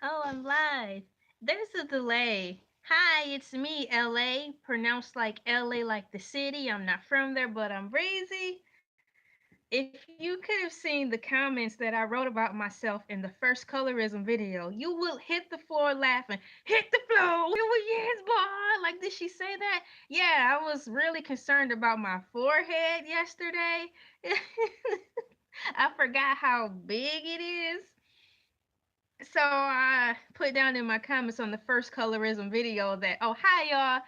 Oh, I'm live. There's a delay. Hi, it's me, LA, pronounced like LA like the city. I'm not from there, but I'm breezy. If you could have seen the comments that I wrote about myself in the first colorism video, you will hit the floor laughing. Hit the floor. Yes, boy. Like, did she say that? Yeah, I was really concerned about my forehead yesterday. I forgot how big it is. So I put down in my comments on the first colorism video that, oh, hi y'all,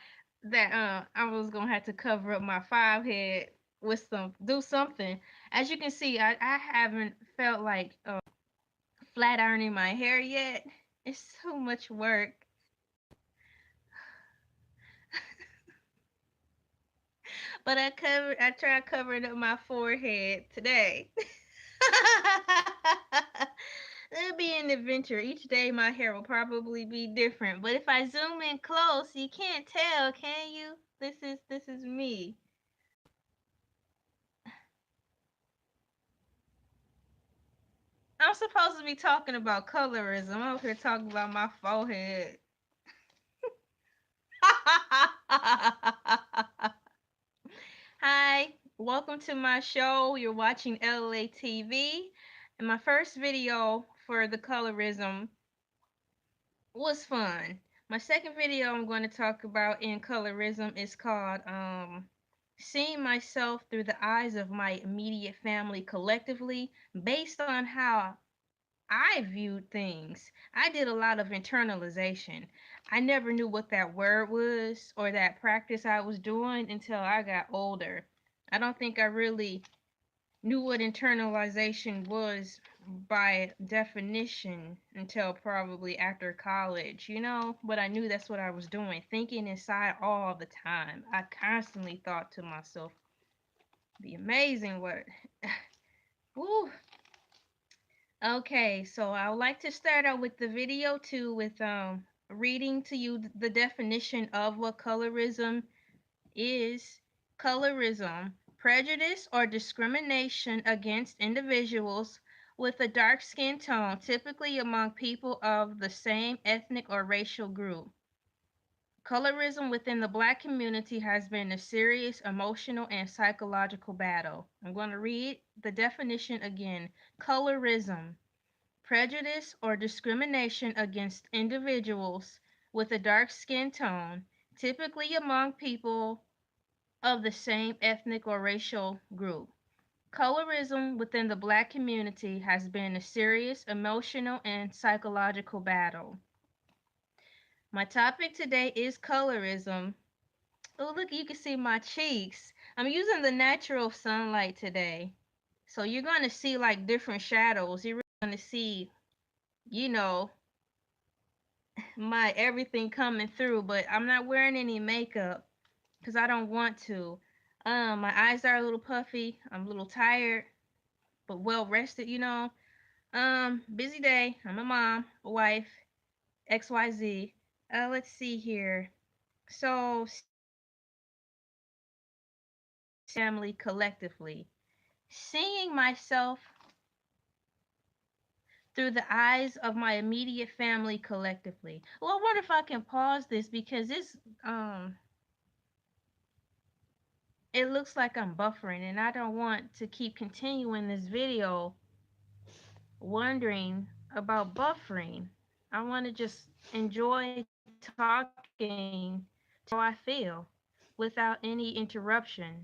that I was gonna have to cover up my five head with do something. As you can see, I haven't felt like flat ironing my hair yet. It's so much work. But I tried covering up my forehead today. It'll be an adventure. Each day my hair will probably be different. But if I zoom in close, you can't tell, can you? This is me. I'm supposed to be talking about colorism. I'm over here talking about my forehead. Hi, welcome to my show. You're watching Elay TV. And my first video for the colorism was fun. My second video I'm going to talk about in colorism is called Seeing Myself Through the Eyes of My Immediate Family Collectively, based on how I viewed things. I did a lot of internalization. I never knew what that word was or that practice I was doing until I got older. I don't think I really knew what internalization was by definition until probably after college, but I knew that's what I was doing, thinking inside all the time. I constantly thought to myself, the amazing word. Woo. Okay, so I would like to start out with the video too with reading to you the definition of what colorism is. Colorism, prejudice or discrimination against individuals with a dark skin tone, typically among people of the same ethnic or racial group. Colorism within the Black community has been a serious emotional and psychological battle. I'm going to read the definition again. Colorism, prejudice or discrimination against individuals with a dark skin tone, typically among people of the same ethnic or racial group. Colorism within the Black community has been a serious emotional and psychological battle. My topic today is colorism. Oh, look, you can see my cheeks. I'm using the natural sunlight today. So you're going to see like different shadows. You're going to see, you know, my everything coming through, but I'm not wearing any makeup because I don't want to. My eyes are a little puffy. I'm a little tired, but well rested. Busy day. I'm a mom, a wife, XYZ. Let's see here. So, family collectively. Seeing myself through the eyes of my immediate family collectively. Well, I wonder if I can pause this because um it looks like I'm buffering and I don't want to keep continuing this video wondering about buffering. I want to just enjoy talking how I feel without any interruption.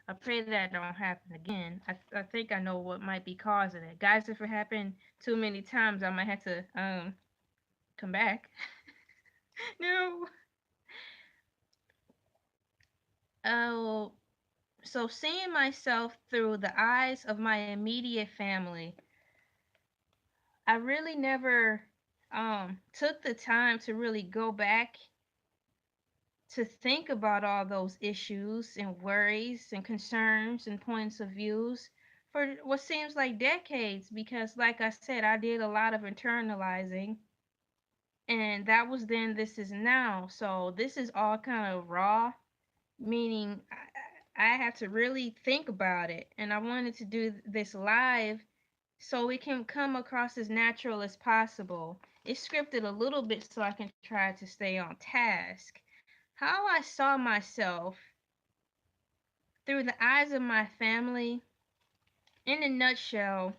I pray that don't happen again. I think I know what might be causing it. Guys, if it happened too many times, I might have to come back. No. Oh, so seeing myself through the eyes of my immediate family, I really never took the time to really go back to think about all those issues and worries and concerns and points of views for what seems like decades because like I said, I did a lot of internalizing and that was then, this is now. So this is all kind of raw, meaning I have to really think about it, and I wanted to do this live so it can come across as natural as possible. It's scripted a little bit so I can try to stay on task. How I saw myself through the eyes of my family, in a nutshell,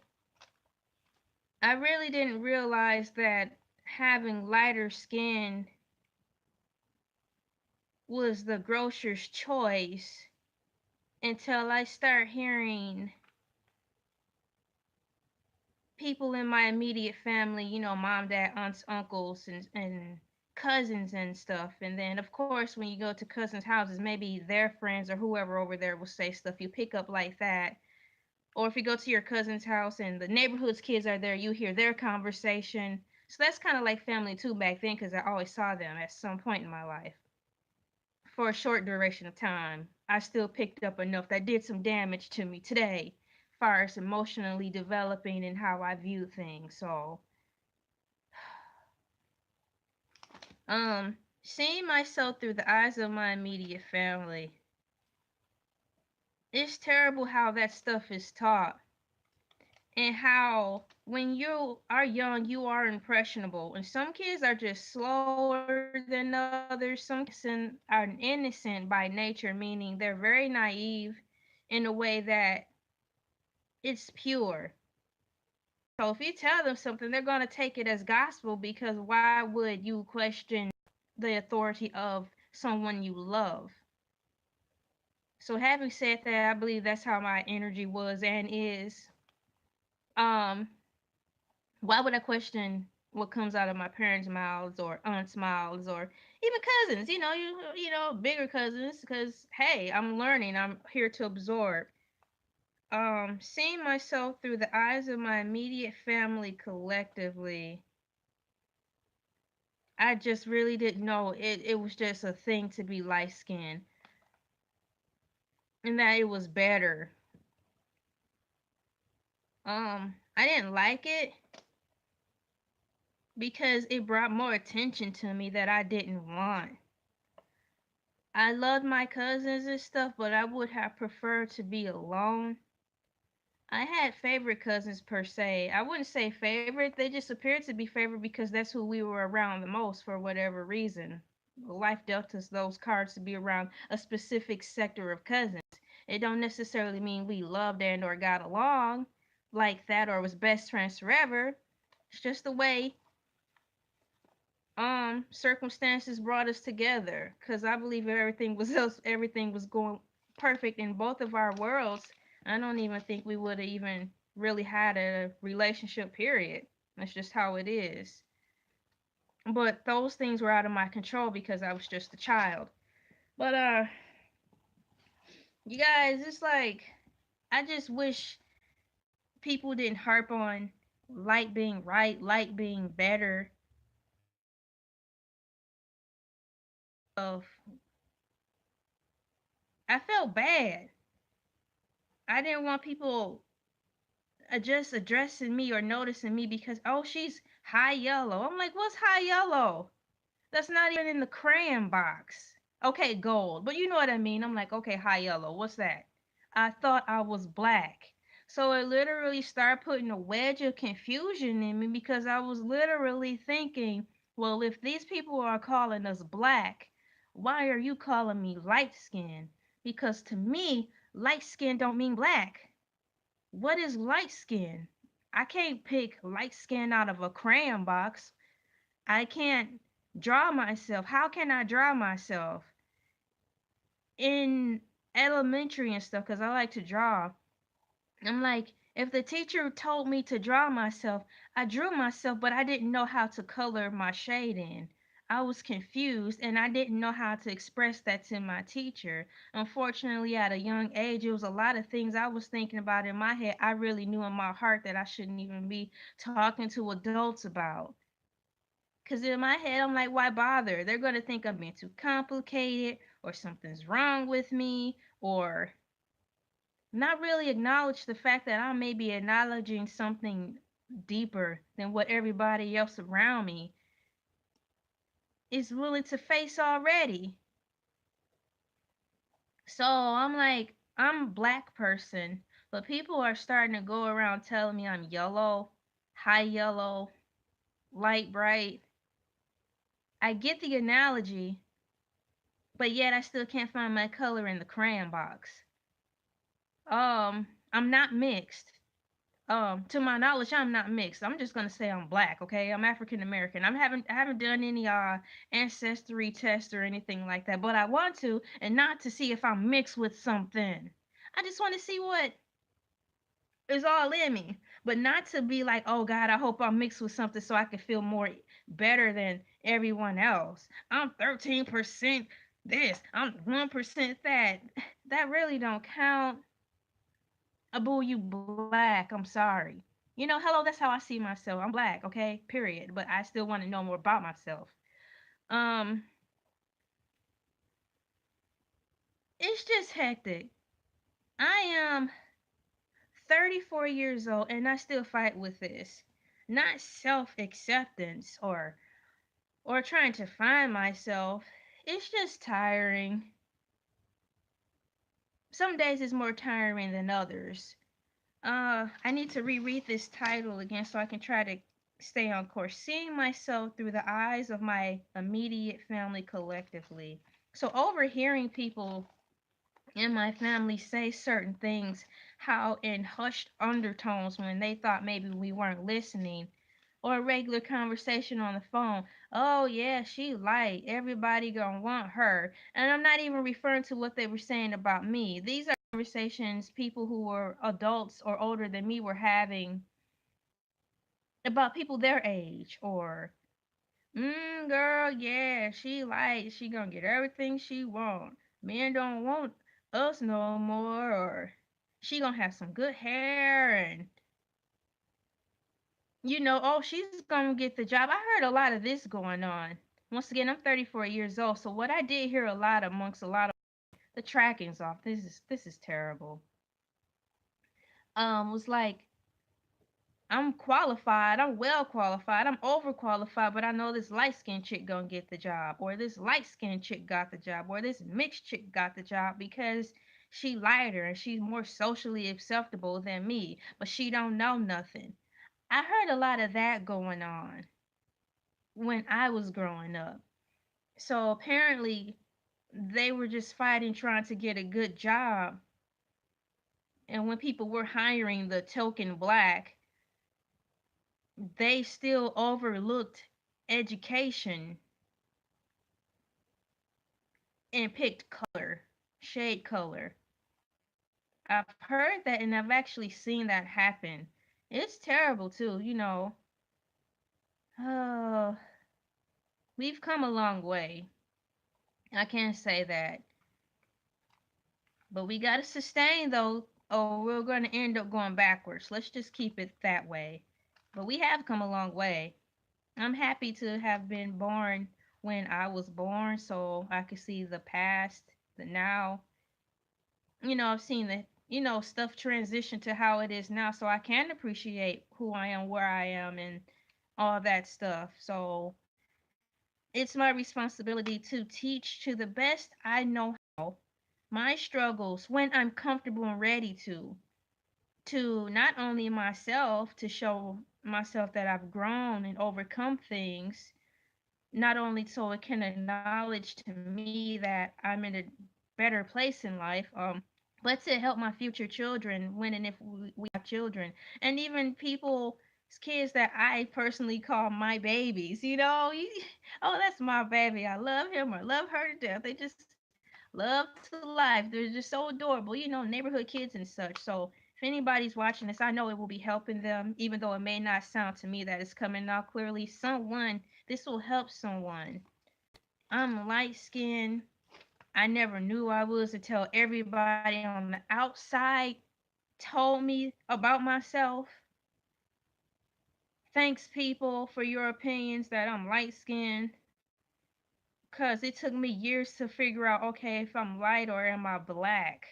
I really didn't realize that having lighter skin was the grocer's choice until I start hearing people in my immediate family, mom, dad, aunts, uncles, and cousins and stuff. And then, of course, when you go to cousins' houses, maybe their friends or whoever over there will say stuff. You pick up like that. Or if you go to your cousin's house and the neighborhood's kids are there, you hear their conversation. So that's kind of like family too back then because I always saw them at some point in my life. For a short duration of time, I still picked up enough that did some damage to me today, as far as emotionally developing and how I view things. So, seeing myself through the eyes of my immediate family, it's terrible how that stuff is taught and how when you are young you are impressionable and some kids are just slower than others. Some kids are innocent by nature, meaning they're very naive in a way that it's pure. So if you tell them something, they're going to take it as gospel because why would you question the authority of someone you love? So having said that, I believe that's how my energy was and is. um why would I question what comes out of my parents' mouths or aunts' mouths or even cousins? Bigger cousins. Because hey, I'm learning. I'm here to absorb. Seeing myself through the eyes of my immediate family collectively, I just really didn't know it was just a thing to be light skinned and that it was better. I didn't like it because it brought more attention to me that I didn't want. I loved my cousins and stuff, but I would have preferred to be alone. I had favorite cousins per se. I wouldn't say favorite, they just appeared to be favorite because that's who we were around the most for whatever reason. Life dealt us those cards to be around a specific sector of cousins. It don't necessarily mean we loved and or got along like that or was best friends forever. It's just the way circumstances brought us together because I believe if everything was going perfect in both of our worlds, I don't even think we would have even really had a relationship, period. That's just how it is. But those things were out of my control because I was just a child. But you guys, it's like I just wish people didn't harp on light being right, light being better. Of I felt bad. I didn't want people just addressing me or noticing me because oh she's high yellow. I'm like, what's high yellow? That's not even in the crayon box. Okay, gold, but you know what I mean. I'm like, okay, high yellow. What's that? I thought I was black. So it literally started putting a wedge of confusion in me because I was literally thinking, well, if these people are calling us black, why are you calling me light skin? Because to me, light skin don't mean black. What is light skin? I can't pick light skin out of a crayon box. I can't draw myself. How can I draw myself? In elementary and stuff, because I like to draw, I'm like, if the teacher told me to draw myself, I drew myself, but I didn't know how to color my shade in. I was confused and I didn't know how to express that to my teacher. Unfortunately, at a young age, it was a lot of things I was thinking about in my head. I really knew in my heart that I shouldn't even be talking to adults about. Because in my head, I'm like, why bother? They're going to think I'm being too complicated or something's wrong with me or not really acknowledge the fact that I may be acknowledging something deeper than what everybody else around me is willing to face already. So I'm like, I'm a black person, but people are starting to go around telling me I'm yellow, high yellow. light, bright. I get the analogy, but yet I still can't find my color in the crayon box. I'm not mixed. To my knowledge, I'm not mixed. I'm just gonna say I'm black, okay? I'm African American. I haven't done any ancestry test or anything like that, but I want to, and not to see if I'm mixed with something. I just want to see what is all in me, but not to be like, oh God, I hope I'm mixed with something so I can feel more better than everyone else. I'm 13% this, I'm 1% that. That really don't count. Abu, you black. I'm sorry. Hello, that's how I see myself. I'm black, okay? Period. But I still want to know more about myself. Um, it's just hectic. I am 34 years old and I still fight with this. Not self-acceptance or trying to find myself. It's just tiring. Some days it's more tiring than others. I need to reread this title again so I can try to stay on course. Seeing myself through the eyes of my immediate family collectively. So, overhearing people in my family say certain things, how in hushed undertones when they thought maybe we weren't listening, or a regular conversation on the phone. Oh, yeah, she light. Everybody gonna want her. And I'm not even referring to what they were saying about me. These are conversations people who were adults or older than me were having about people their age. Or, girl, yeah, she light. She gonna get everything she want. Men don't want us no more. Or, she gonna have some good hair and oh, she's gonna get the job. I heard a lot of this going on. Once again, I'm 34 years old, so what I did hear a lot amongst a lot of the trackings off. This is terrible. Was like I'm qualified, I'm well qualified, I'm overqualified, but I know this light skinned chick gonna get the job, or this light skinned chick got the job, or this mixed chick got the job because she lighter and she's more socially acceptable than me, but she don't know nothing. I heard a lot of that going on when I was growing up. So apparently they were just fighting trying to get a good job. And when people were hiring the token black, they still overlooked education and picked color, shade color. I've heard that and I've actually seen that happen. It's terrible too. Oh, we've come a long way. I can't say that. But we got to sustain though, or we're going to end up going backwards. Let's just keep it that way. But we have come a long way. I'm happy to have been born when I was born so I could see the past, the now. I've seen the stuff transition to how it is now so I can appreciate who I am, where I am and all that stuff. So it's my responsibility to teach to the best I know how my struggles when I'm comfortable and ready to not only myself to show myself that I've grown and overcome things, not only so it can acknowledge to me that I'm in a better place in life, but to help my future children when and if we have children, and even people's kids that I personally call my babies. Oh, that's my baby. I love him or love her to death. They just love to life. They're just so adorable. Neighborhood kids and such. So if anybody's watching this, I know it will be helping them, even though it may not sound to me that it's coming out clearly. This will help someone. I'm light skinned. I never knew I was until everybody on the outside told me about myself. Thanks, people, for your opinions that I'm light skinned. Because it took me years to figure out, okay, if I'm light or am I black.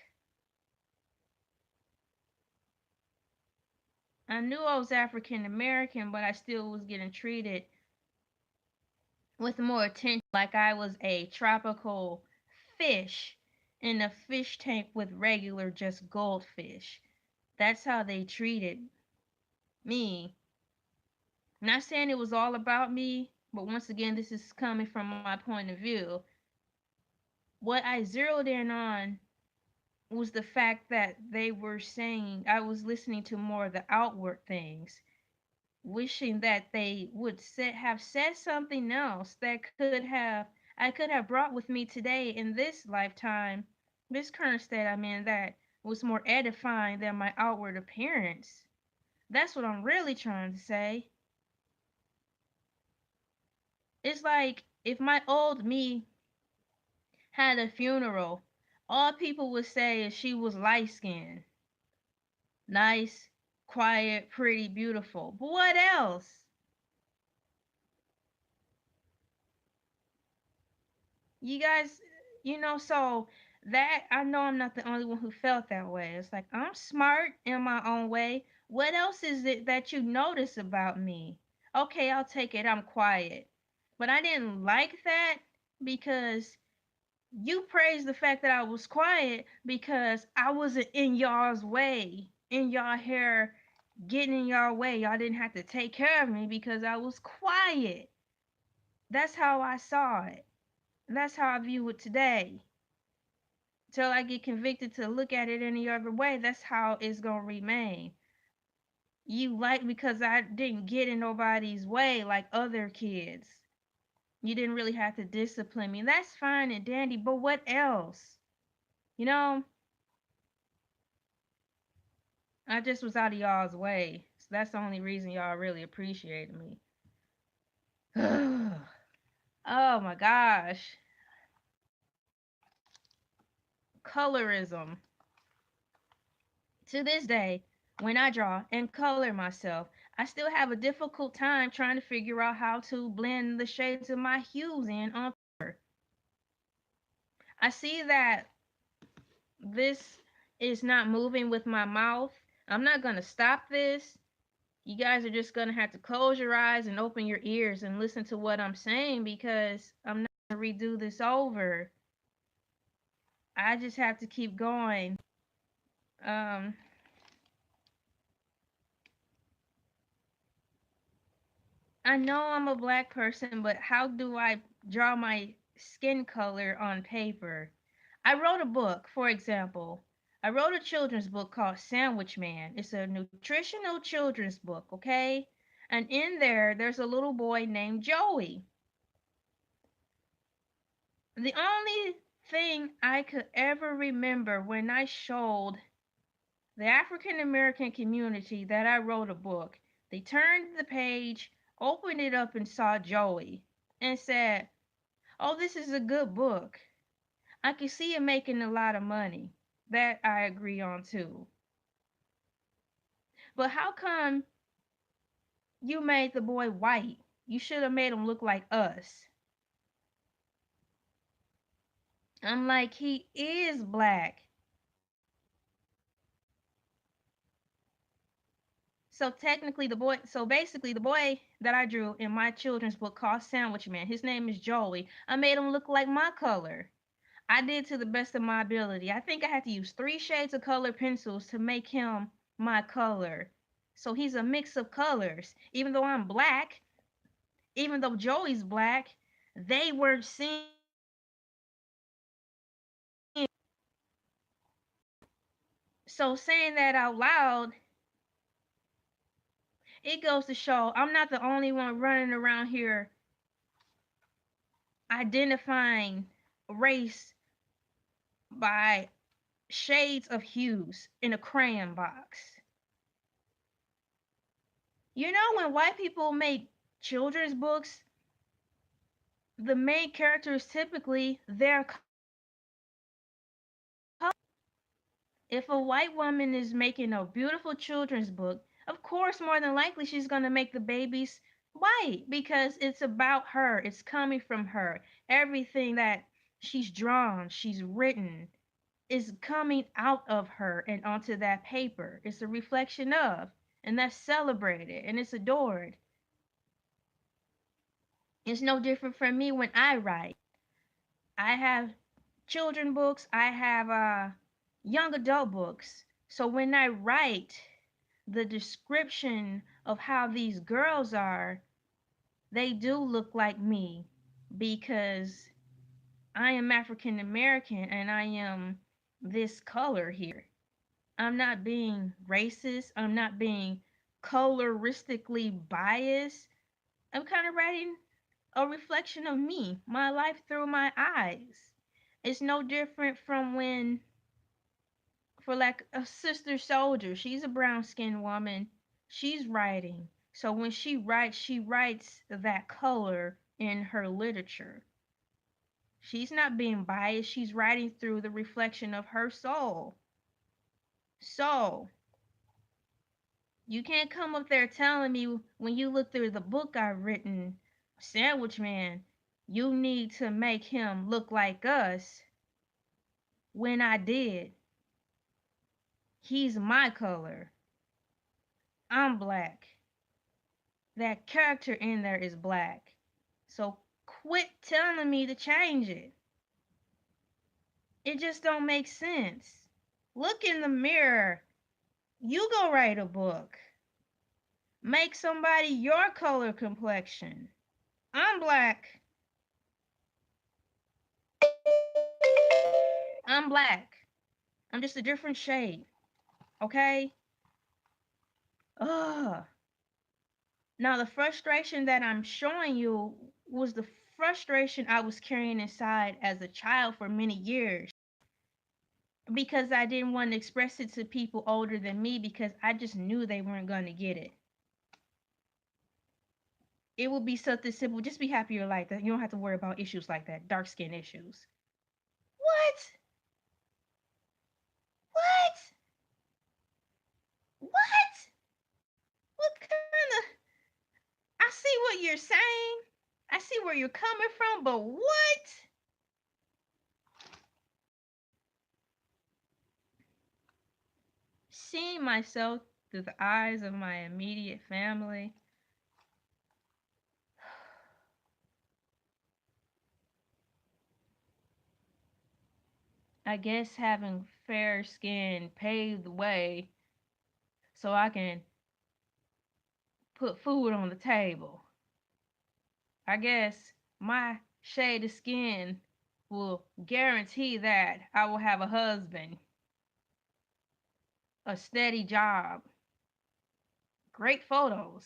I knew I was African American, but I still was getting treated with more attention like I was a tropical fish in a fish tank with regular just goldfish. That's how they treated me. Not saying it was all about me, but once again, this is coming from my point of view. What I zeroed in on was the fact that they were saying I was listening to more of the outward things, wishing that they would have said something else that I could have brought with me today in this lifetime, this current state I'm in, that was more edifying than my outward appearance. That's what I'm really trying to say. It's like if my old me had a funeral, all people would say is she was light skinned, nice, quiet, pretty, beautiful. But what else? You guys, so that I know I'm not the only one who felt that way. It's like I'm smart in my own way. What else is it that you notice about me? Okay, I'll take it. I'm quiet. But I didn't like that because you praised the fact that I was quiet because I wasn't in y'all's way, in y'all hair, getting in y'all way. Y'all didn't have to take care of me because I was quiet. That's how I saw it. That's how I view it today. Till I get convicted to look at it any other way, that's how it's gonna remain. You like because I didn't get in nobody's way like other kids. You didn't really have to discipline me. That's fine and dandy, but what else? You know, I just was out of y'all's way. So that's the only reason y'all really appreciated me. Oh my gosh. Colorism. To this day, when I draw and color myself, I still have a difficult time trying to figure out how to blend the shades of my hues in on paper. I see that this is not moving with my mouth. I'm not going to stop this. You guys are just going to have to close your eyes and open your ears and listen to what I'm saying because I'm not going to redo this over. I just have to keep going. Um, I know I'm a black person, but how do I draw my skin color on paper? I wrote a book, for example. I wrote a children's book called Sandwich Man. It's a nutritional children's book, okay? And in there's a little boy named Joey. The only thing I could ever remember when I showed the African American community that I wrote a book, they turned the page, opened it up, and saw Joey and said, "Oh, this is a good book. I can see it making a lot of money." That I agree on too. But how come you made the boy white? You should have made him look like us. I'm like, he is black. So basically, the boy that I drew in my children's book called Sandwich Man, his name is Joey. I made him look like my color. I did to the best of my ability. I think I had to use 3 shades of color pencils to make him my color. So he's a mix of colors. Even though I'm black, even though Joey's black, they were seeing. So saying that out loud, it goes to show I'm not the only one running around here identifying race by shades of hues in a crayon box. You know, when white people make children's books, the main character is typically their color. If a white woman is making a beautiful children's book, of course, more than likely, she's going to make the babies white because it's about her. It's coming from her. Everything that she's drawn, she's written, is coming out of her and onto that paper. It's a reflection of, and that's celebrated and it's adored. It's no different from me when I write. I have children books, I have young adult books. So when I write, the description of how these girls are, they do look like me because I am African American and I am this color here. I'm not being racist. I'm not being coloristically biased. I'm kind of writing a reflection of me, my life through my eyes. It's no different from when, for like a sister soldier, she's a brown skinned woman, she's writing. So when she writes that color in her literature. She's not being biased, she's writing through the reflection of her soul. So, you can't come up there telling me when you look through the book I've written, Sandwich Man, you need to make him look like us when I did. He's my color. I'm black. That character in there is black. So quit telling me to change it. It just don't make sense. Look in the mirror. You go write a book. Make somebody your color complexion. I'm black. I'm black. I'm just a different shade. Okay? Ugh. Now, the frustration that I'm showing you was the frustration I was carrying inside as a child for many years because I didn't want to express it to people older than me because I just knew they weren't going to get it. It would be something simple. Just be happy you're like that. You don't have to worry about issues like that, dark skin issues. What? What? What? What kind of. I see what you're saying. I see where you're coming from, but what? Seeing myself through the eyes of my immediate family. I guess having fair skin paved the way so I can put food on the table. I guess my shade of skin will guarantee that I will have a husband, a steady job, great photos,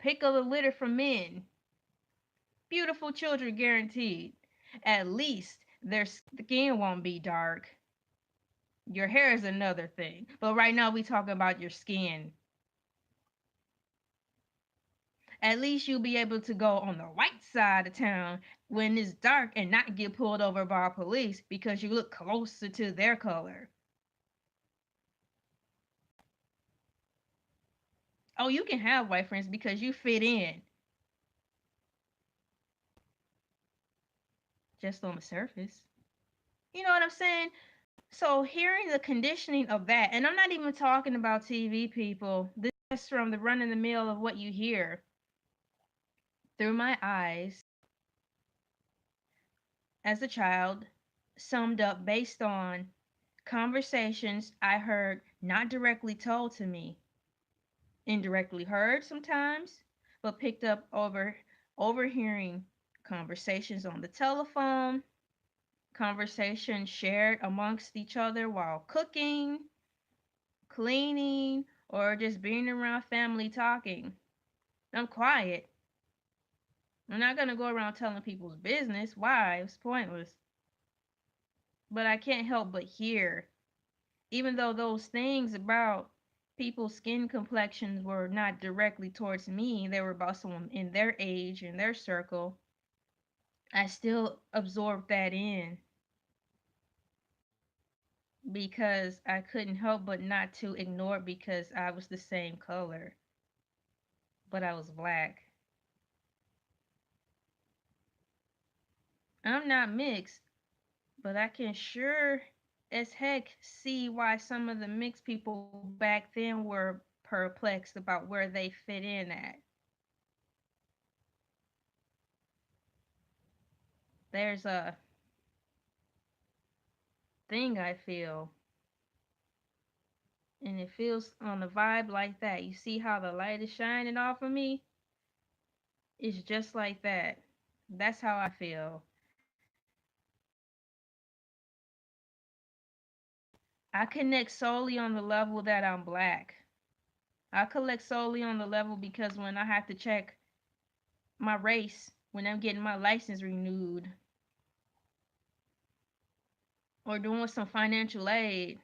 pick of the litter from men, beautiful children guaranteed. At least their skin won't be dark. Your hair is another thing. But right now we talking about your skin. At least you'll be able to go on the white side of town when it's dark and not get pulled over by police because you look closer to their color. Oh, you can have white friends because you fit in. Just on the surface. You know what I'm saying? So hearing the conditioning of that, and I'm not even talking about TV people. This is from the run in the mill of what you hear through my eyes as a child, summed up based on conversations I heard not directly told to me, indirectly heard sometimes, but picked up overhearing conversations on the telephone, conversations shared amongst each other while cooking, cleaning, or just being around family talking. I'm quiet. I'm not gonna go around telling people's business. Why? It's pointless. But I can't help but hear, even though those things about people's skin complexions were not directly towards me, they were about someone in their age and their circle, I still absorbed that in because I couldn't help but not to ignore it because I was the same color, but I was black. I'm not mixed, but I can sure as heck see why some of the mixed people back then were perplexed about where they fit in at. There's a thing I feel And it feels on the vibe like that. You see how the light is shining off of me? It's just like that. That's how I feel. I connect solely on the level that I'm black. I collect solely on the level because when I have to check my race, when I'm getting my license renewed, or doing some financial aid,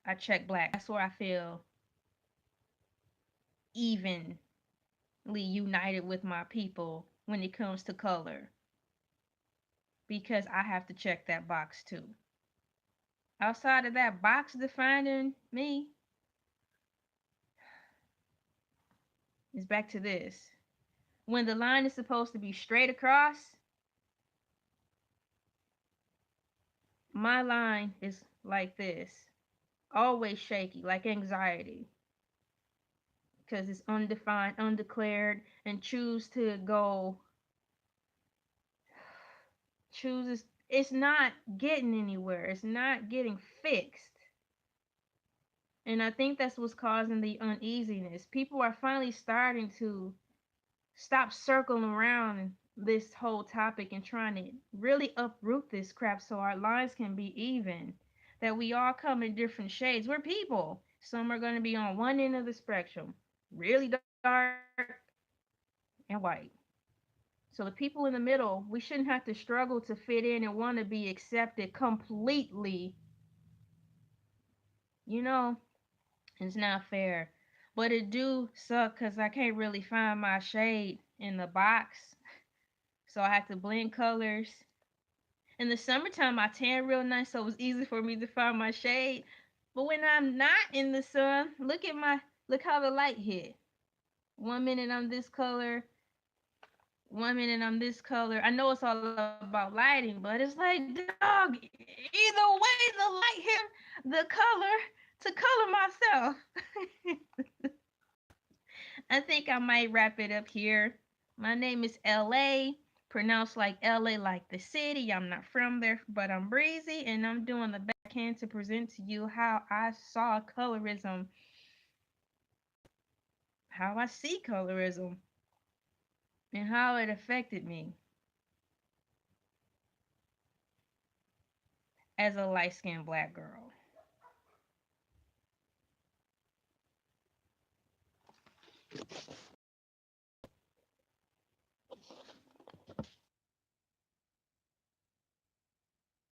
I check black. That's where I feel evenly united with my people when it comes to color, because I have to check that box too. Outside of that box defining me, it's back to this. When the line is supposed to be straight across, my line is like this, always shaky, like anxiety, because it's undefined, undeclared, and chooses, it's not getting anywhere, it's not getting fixed. And I think that's what's causing the uneasiness. People are finally starting to stop circling around this whole topic and trying to really uproot this crap so our lines can be even. That we all come in different shades. We're people. Some are going to be on one end of the spectrum, really dark and white. So the people in the middle, we shouldn't have to struggle to fit in and want to be accepted completely. You know, it's not fair. But it do suck because I can't really find my shade in the box. So I have to blend colors. In the summertime, I tan real nice, so it was easy for me to find my shade. But when I'm not in the sun, look how the light hit. 1 minute I'm this color, 1 minute I'm this color. I know it's all about lighting, but it's like, dog, either way the light hit the color to color myself. I think I might wrap it up here. My name is LA, pronounced like LA, like the city. I'm not from there, but I'm breezy, and I'm doing the best I can to present to you how I saw colorism, how I see colorism, and how it affected me as a light skinned black girl.